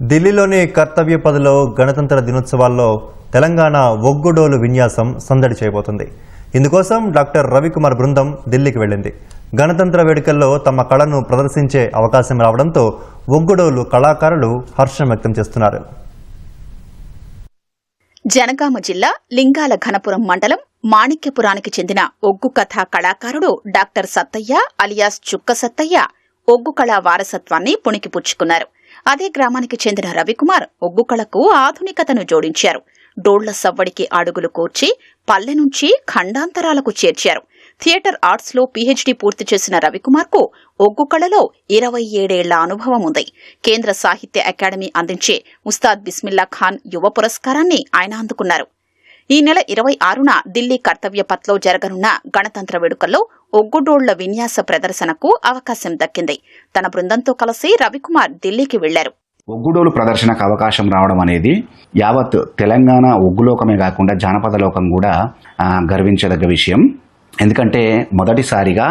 ఢిల్లీలోని కర్తవ్య పథలో గణతంత్ర దినోత్సవాల్లో తెలంగాణ ఒగ్గుడోలు విన్యాసం సందడి చేయబోతుంది. ఇందుకోసం డాక్టర్ రవికుమార్ బృందం ఢిల్లీకి వెళ్లింది. గణతంత్ర వేడుకల్లో తమ కళను ప్రదర్శించే అవకాశం రావడంతో ఒగ్గుడోలు కళాకారులు హర్షం వ్యక్తం చేస్తున్నారు. జనగామ జిల్లా లింగాల ఘనపురం మండలం మాణిక్యపురానికి చెందిన ఒగ్గు కథా కళాకారుడు డాక్టర్ సత్తయ్య అలియాస్ చుక్క సత్తయ్య ఒగ్గు కళా వారసత్వాన్ని పుణికిపుచ్చుకున్నారు. అదే గ్రామానికి చెందిన రవికుమార్ ఒగ్గు కళకు ఆధునికతను జోడించారు. డోళ్ల సవ్వడికి అడుగులు కూర్చి పల్లె నుంచి ఖండాంతరాలకు చేర్చారు. థియేటర్ ఆర్ట్స్ లో పీహెచ్డీ పూర్తి చేసిన రవికుమార్ కు ఒగ్గు కళలో 27 ఏళ్ల అనుభవం ఉంది. కేంద్ర సాహిత్య అకాడమీ అందించే ఉస్తాద్ బిస్మిల్లా ఖాన్ యువ పురస్కారాన్ని ఆయన అందుకున్నారు. ఈ నెల 26న ఢిల్లీ కర్తవ్య పథ్లో జరగనున్న గణతంత్ర వేడుకల్లో ఒగ్గుడోళ్ల విన్యాస ప్రదర్శనకు అవకాశం దక్కింది. తన బృందంతో కలిసి రవికుమార్ ఢిల్లీకి వెళ్లారు. ఒగ్గుడోలు ప్రదర్శనకు అవకాశం రావడం అనేది యావత్ తెలంగాణ ఒగ్గులోకమే కాకుండా జానపద లోకం కూడా గర్వించదగ్గ విషయం. ఎందుకంటే మొదటిసారిగా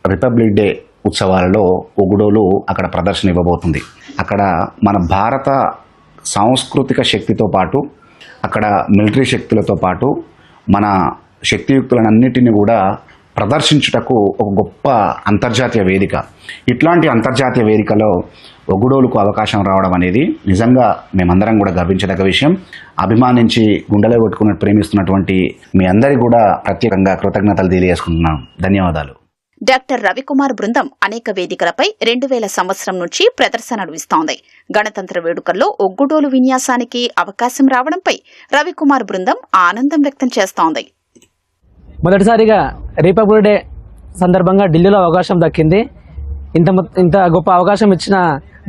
రిపబ్లిక్ డే ఉత్సవాలలో ఒగ్గుడోలు అక్కడ ప్రదర్శన ఇవ్వబోతుంది. అక్కడ మన భారత సాంస్కృతిక శక్తితో పాటు అక్కడ మిలిటరీ శక్తులతో పాటు మన శక్తియుక్తులన్నిటిని కూడా ప్రదర్శించుటకు ఒక గొప్ప అంతర్జాతీయ వేదిక. ఇట్లాంటి అంతర్జాతీయ వేదికలో ఒగ్గుడోలుకు అవకాశం రావడం అనేది నిజంగా మేమందరం కూడా గర్వించదగ్గ విషయం. అభిమానించి గుండెలో కొట్టుకున్నట్టు ప్రేమిస్తున్నటువంటి మీ అందరికీ కూడా ప్రత్యేకంగా కృతజ్ఞతలు తెలియజేసుకుంటున్నాను. ధన్యవాదాలు. డాక్టర్ రవికుమార్ బృందం అనేక వేదికలపై 2000 సంవత్సరం నుంచి ప్రదర్శనలు ఇస్తోంది. గణతంత్ర వేడుకల్లో ఒగ్గుడోలు విన్యాసానికి అవకాశం రావడంపై రవికుమార్ బృందం ఆనందం వ్యక్తం చేస్తోంది. మొదటిసారిగా రిపబ్లిక్ డే సందర్భంగా ఢిల్లీలో అవకాశం దక్కింది. ఇంత గొప్ప అవకాశం ఇచ్చిన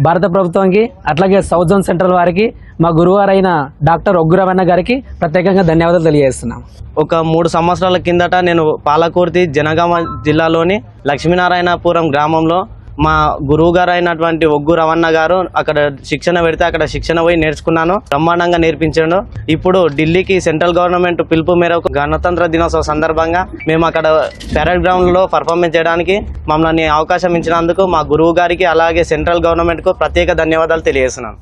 భారత ప్రభుత్వానికి, అట్లాగే సౌత్ జోన్ సెంట్రల్ వారికి, మా గురువారైన డాక్టర్ ఒగ్గు రమణ గారికి ప్రత్యేకంగా ధన్యవాదాలు తెలియజేస్తున్నాం. ఒక 3 సంవత్సరాల కిందట నేను పాలకుర్తి జనగామ జిల్లాలోని లక్ష్మీనారాయణపురం గ్రామంలో మా గురువు గారు అయినటువంటి ఒగ్గు రమణ గారు అక్కడ శిక్షణ పెడితే అక్కడ శిక్షణ పోయి నేర్చుకున్నాను. బ్రహ్మాండంగా నేర్పించాడు. ఇప్పుడు ఢిల్లీకి సెంట్రల్ గవర్నమెంట్ పిలుపు మేరకు గణతంత్ర దినోత్సవ సందర్భంగా మేము అక్కడ పెరేడ్ గ్రౌండ్ లో పర్ఫార్మెన్స్ చేయడానికి మమ్మల్ని అవకాశం ఇచ్చినందుకు మా గురువు గారికి అలాగే సెంట్రల్ గవర్నమెంట్ కు ప్రత్యేక ధన్యవాదాలు తెలియజేస్తున్నాను.